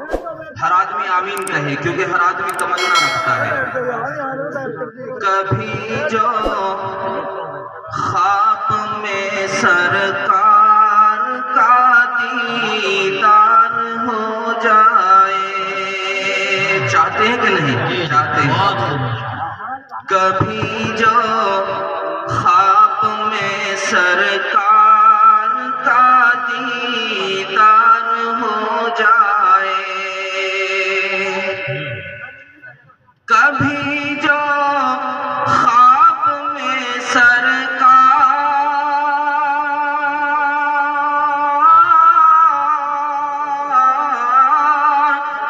ہر آدمی آمین کہے کیونکہ ہر آدمی تمنا رکھتا ہے۔ کبھی جو خواب میں سرکار کا دیدار ہو جائے، چاہتے ہیں کہ نہیں؟ چاہتے ہیں۔ کبھی جو خواب میں سرکار کا دیدار ہو جائے، کبھی جو خواب میں سرکار،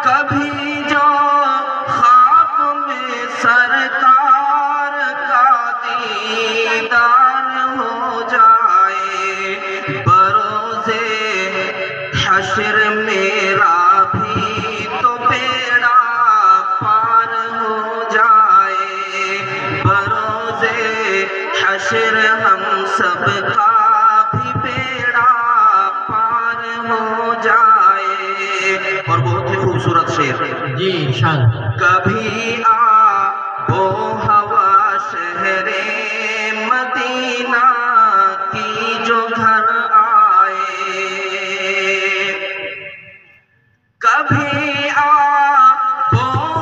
کبھی جو خواب میں سرکار کا دیدار ہو جائے، بروز حشر میرا بھی تو بیڑا پار ہو جائے، بروز حشر ہم سب کا بھی بیڑا پار ہو جائے۔ اور بہت ہی خوبصورت شعر جی ارشاد۔ کبھی آب و ہوا شہر مدینہ کی جو گھر آئے، کبھی آب و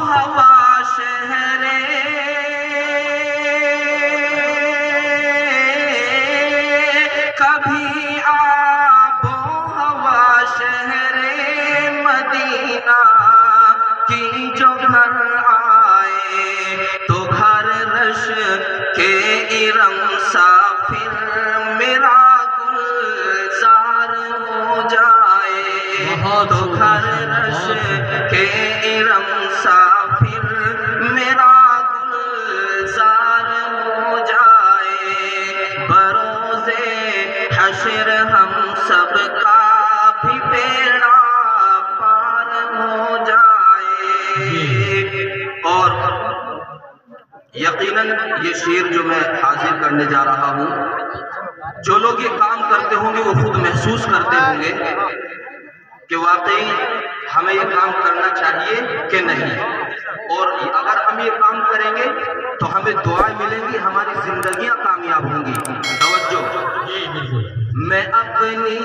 ہوا شہر کبھی آب و ہوا شہر مدینہ کی جو گھر آئے، تو گھر رش کے ارم سافر میرا گلزار ہو جائے، تو گھر رش کے ارم سافر میرا گلزار ہو جائے، بروز حشر ہم سب کا بھی بیڑا پار ہو جائے۔ اور یقیناً یہ شعر جو میں حاضر کرنے جا رہا ہوں، جو لوگ یہ کام کرتے ہوں گے وہ خود محسوس کرتے ہوں گے کہ واقعی ہمیں یہ کام کرنا چاہیے کہ نہیں، اور اگر ہم یہ کام کریں گے تو ہمیں دعائیں ملیں گی، ہماری زندگیاں کامیاب ہوں گی۔ توجہ، میں اپنی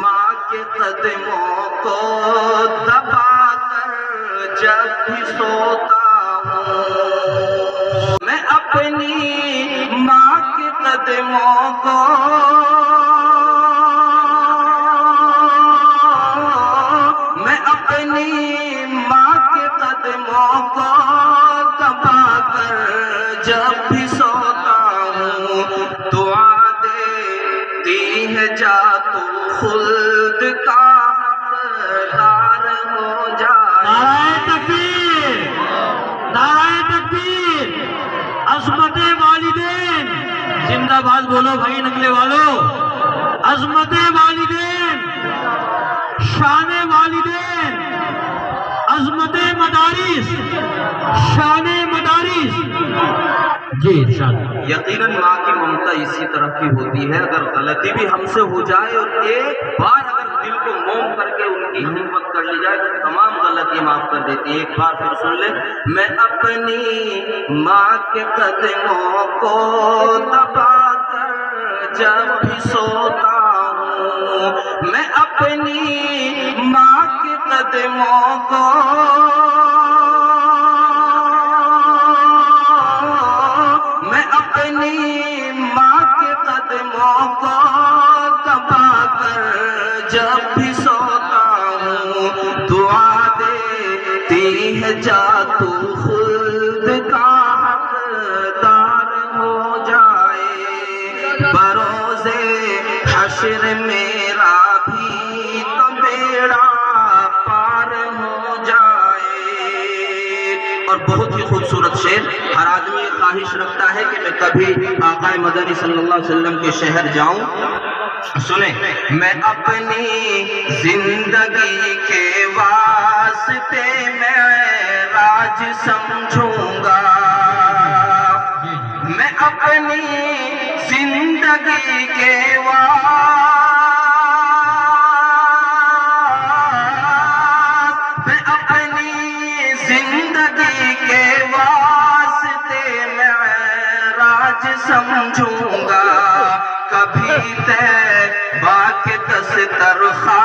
ماں کے قدموں کو دبا کر جب بھی سوتا ہوں، میں اپنی ماں کے قدموں کو اپنی ماں کے قدموں کو دبا کر جب بھی سوتا ہوں، دعا دیتی ہے جا تو خلد کا حقدار ہو جائے۔ نعرہ تکبیر، نعرہ تکبیر، عظمت والدین زندہ باد بولو بھائی نگلے والو، عظمت والدین، شان والدین، عظمت مدارس، شان مدارس۔ جی ارشاد۔ یقیناً ماں کی ممتا اسی طرح کی ہوتی ہے، اگر غلطی بھی ہم سے ہو جائے اور ایک بار اگر دل کو موم کر کے ان کی خدمت کر لی جائے تو تمام غلطیاں معاف کر دیتی ہیں۔ ایک بار پھر سن لیں، میں اپنی ماں کے قدموں کو دبا کر جب بھی سوتا ہوں، میں اپنی ماں کے قدموں کو اپنی ماں کے قدموں کو دبا کر جب بھی سوتا ہوں، دعا دیتی ہے جا تو خلد کا حقدار ہو جائے، بروز حشر میرا بھی تو بیڑا پار ہو جائے۔ اور بہت ہی خوبصورت شعر، ہر آدمی خواہش رکھتا ہے کہ میں کبھی آقا مدنی صلی اللہ علیہ وسلم کے شہر جاؤں۔ سنیں، میں اپنی زندگی کے واسطے معراج سمجھوں گا، میں اپنی زندگی کے آج سمجھوں گا کبھی تیبہ کے دسترخوان